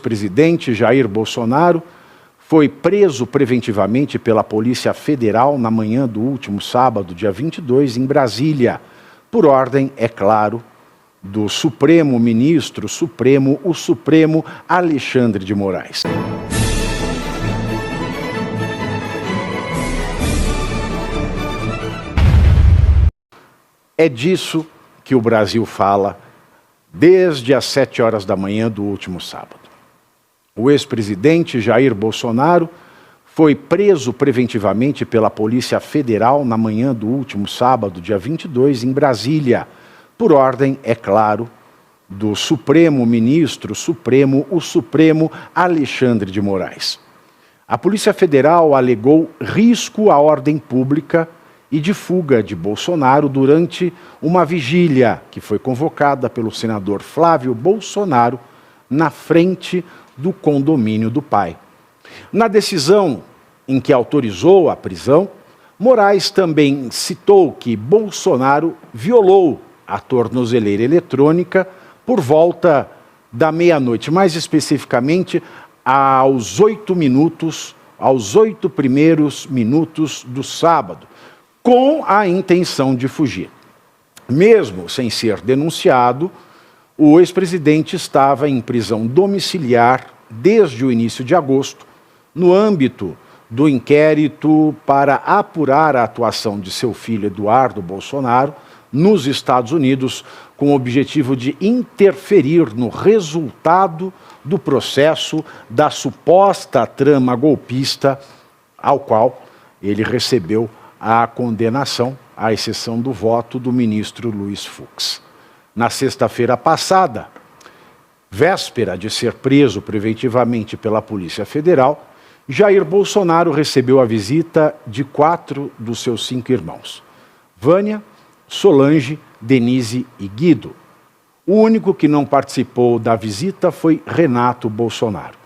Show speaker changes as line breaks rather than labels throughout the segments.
presidente Jair Bolsonaro foi preso preventivamente pela Polícia Federal na manhã do último sábado, dia 22, em Brasília, por ordem, é claro, do Supremo Ministro Supremo, o Supremo Alexandre de Moraes. É disso que o Brasil fala desde as 7 horas da manhã do último sábado. O ex-presidente Jair Bolsonaro foi preso preventivamente pela Polícia Federal na manhã do último sábado, dia 22, em Brasília, por ordem, é claro, do Supremo Ministro Supremo, o Supremo Alexandre de Moraes. A Polícia Federal alegou risco à ordem pública e de fuga de Bolsonaro durante uma vigília que foi convocada pelo senador Flávio Bolsonaro na frente do condomínio do pai. Na decisão em que autorizou a prisão, Moraes também citou que Bolsonaro violou a tornozeleira eletrônica por volta da meia-noite, mais especificamente aos 8 primeiros minutos do sábado, com a intenção de fugir. Mesmo sem ser denunciado, o ex-presidente estava em prisão domiciliar desde o início de agosto, no âmbito do inquérito para apurar a atuação de seu filho Eduardo Bolsonaro nos Estados Unidos, com o objetivo de interferir no resultado do processo da suposta trama golpista, ao qual ele recebeu a condenação, à exceção do voto do ministro Luiz Fux. Na sexta-feira passada, véspera de ser preso preventivamente pela Polícia Federal, Jair Bolsonaro recebeu a visita de 4 dos seus 5 irmãos: Vânia, Solange, Denise e Guido. O único que não participou da visita foi Renato Bolsonaro.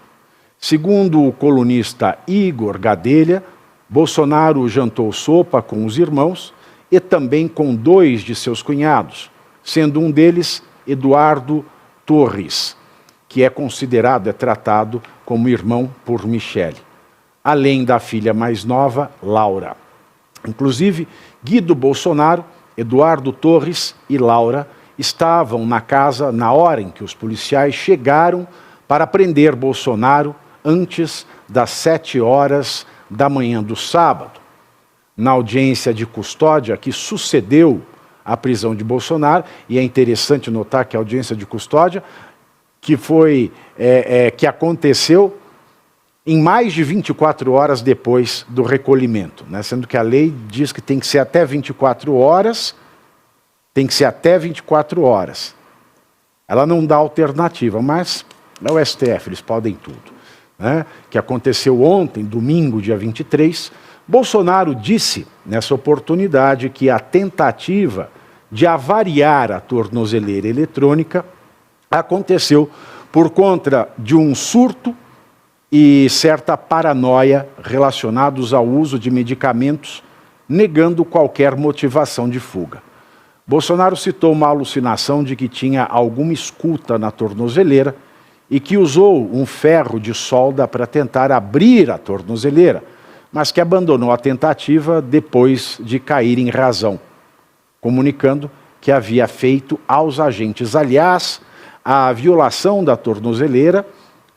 Segundo o colunista Igor Gadelha, Bolsonaro jantou sopa com os irmãos e também com 2 de seus cunhados, sendo um deles Eduardo Torres, que é tratado como irmão por Michele, além da filha mais nova, Laura. Inclusive, Guido Bolsonaro, Eduardo Torres e Laura estavam na casa na hora em que os policiais chegaram para prender Bolsonaro antes das 7 horas da manhã do sábado. Na audiência de custódia que sucedeu à prisão de Bolsonaro, e é interessante notar que a audiência de custódia que aconteceu em mais de 24 horas depois do recolhimento, né? Sendo que a lei diz que tem que ser até 24 horas, Ela não dá alternativa, mas é o STF, eles podem tudo. Né? Que aconteceu ontem, domingo, dia 23, Bolsonaro disse, nessa oportunidade, que a tentativa de avariar a tornozeleira eletrônica aconteceu por conta de um surto e certa paranoia relacionados ao uso de medicamentos, negando qualquer motivação de fuga. Bolsonaro citou uma alucinação de que tinha alguma escuta na tornozeleira e que usou um ferro de solda para tentar abrir a tornozeleira, mas que abandonou a tentativa depois de cair em razão, comunicando que havia feito aos agentes. Aliás, a violação da tornozeleira,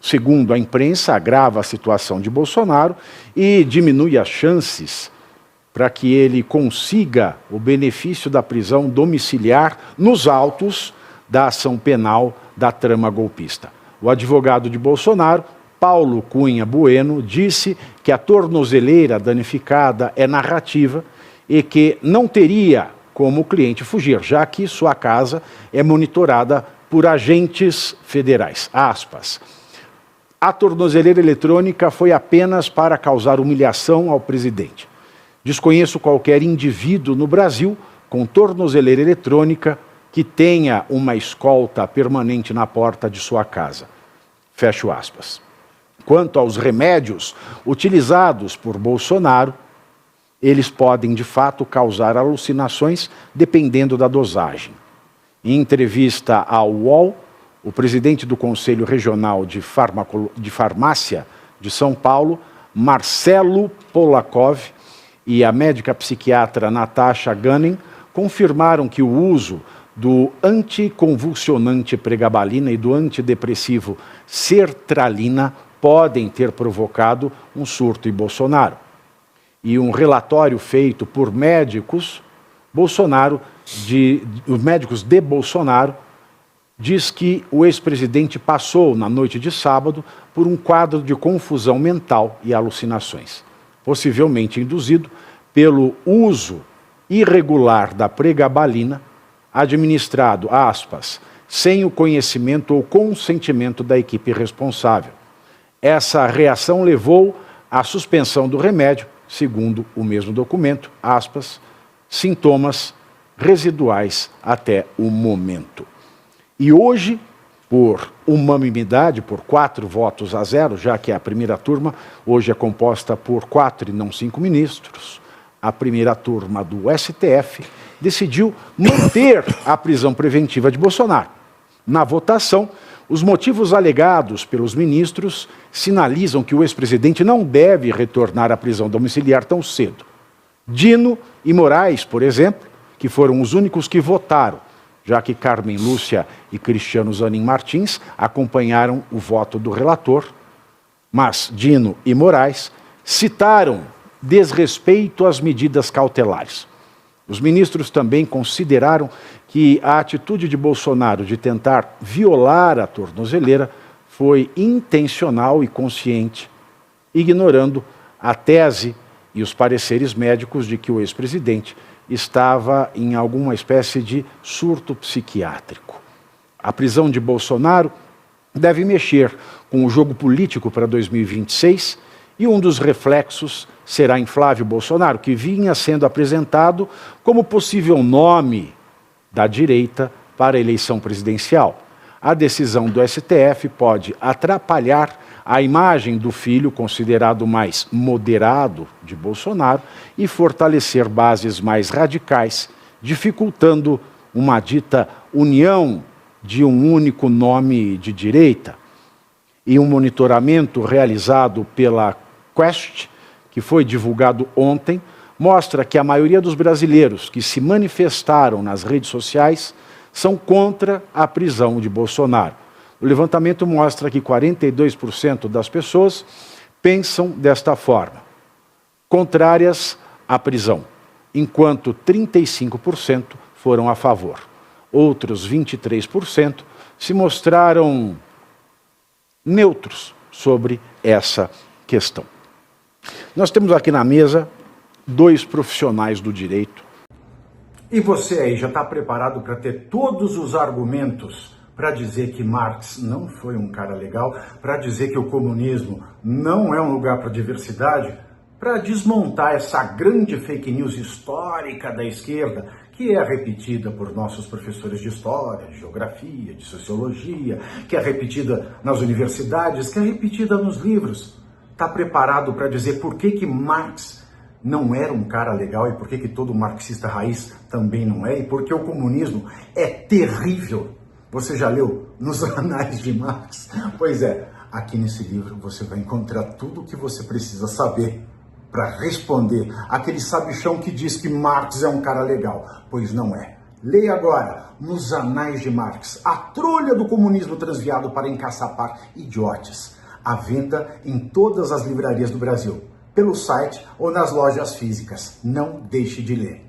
segundo a imprensa, agrava a situação de Bolsonaro e diminui as chances para que ele consiga o benefício da prisão domiciliar nos autos da ação penal da trama golpista. O advogado de Bolsonaro, Paulo Cunha Bueno, disse que a tornozeleira danificada é narrativa e que não teria como o cliente fugir, já que sua casa é monitorada por agentes federais. Aspas. A tornozeleira eletrônica foi apenas para causar humilhação ao presidente. Desconheço qualquer indivíduo no Brasil com tornozeleira eletrônica que tenha uma escolta permanente na porta de sua casa. Fecho aspas. Quanto aos remédios utilizados por Bolsonaro, eles podem, de fato, causar alucinações dependendo da dosagem. Em entrevista ao UOL, o presidente do Conselho Regional de Farmácia de São Paulo, Marcelo Polakov, e a médica psiquiatra Natasha Gunning confirmaram que o uso do anticonvulsionante pregabalina e do antidepressivo sertralina podem ter provocado um surto em Bolsonaro. E um relatório feito por médicos os médicos de Bolsonaro diz que o ex-presidente passou, na noite de sábado, por um quadro de confusão mental e alucinações, possivelmente induzido pelo uso irregular da pregabalina, administrado, aspas, sem o conhecimento ou consentimento da equipe responsável. Essa reação levou à suspensão do remédio, segundo o mesmo documento, aspas, sintomas residuais até o momento. E hoje, por unanimidade, por 4-0, já que a primeira turma hoje é composta por 4 e não 5 ministros, a primeira turma do STF decidiu manter a prisão preventiva de Bolsonaro. Na votação, os motivos alegados pelos ministros sinalizam que o ex-presidente não deve retornar à prisão domiciliar tão cedo. Dino e Moraes, por exemplo, que foram os únicos que votaram, já que Carmen Lúcia e Cristiano Zanin Martins acompanharam o voto do relator, mas Dino e Moraes citaram desrespeito às medidas cautelares. Os ministros também consideraram que a atitude de Bolsonaro de tentar violar a tornozeleira foi intencional e consciente, ignorando a tese e os pareceres médicos de que o ex-presidente estava em alguma espécie de surto psiquiátrico. A prisão de Bolsonaro deve mexer com o jogo político para 2026 e um dos reflexos será em Flávio Bolsonaro, que vinha sendo apresentado como possível nome da direita para a eleição presidencial. A decisão do STF pode atrapalhar a imagem do filho, considerado mais moderado de Bolsonaro, e fortalecer bases mais radicais, dificultando uma dita união de um único nome de direita. E um monitoramento realizado pela Quest, que foi divulgado ontem, mostra que a maioria dos brasileiros que se manifestaram nas redes sociais são contra a prisão de Bolsonaro. O levantamento mostra que 42% das pessoas pensam desta forma, contrárias à prisão, enquanto 35% foram a favor. Outros 23% se mostraram neutros sobre essa questão. Nós temos aqui na mesa 2 profissionais do direito.
E você aí já está preparado para ter todos os argumentos para dizer que Marx não foi um cara legal, para dizer que o comunismo não é um lugar para diversidade, para desmontar essa grande fake news histórica da esquerda, que é repetida por nossos professores de história, de geografia, de sociologia, que é repetida nas universidades, que é repetida nos livros. Está preparado para dizer por que Marx não era um cara legal e por que todo marxista raiz também não é, e por que o comunismo é terrível? Você já leu nos Anais de Marx? Pois é, aqui nesse livro você vai encontrar tudo o que você precisa saber para responder aquele sabichão que diz que Marx é um cara legal, pois não é. Leia agora, nos Anais de Marx, a trolha do comunismo transviado para encaçapar idiotes, à venda em todas as livrarias do Brasil, pelo site ou nas lojas físicas. Não deixe de ler.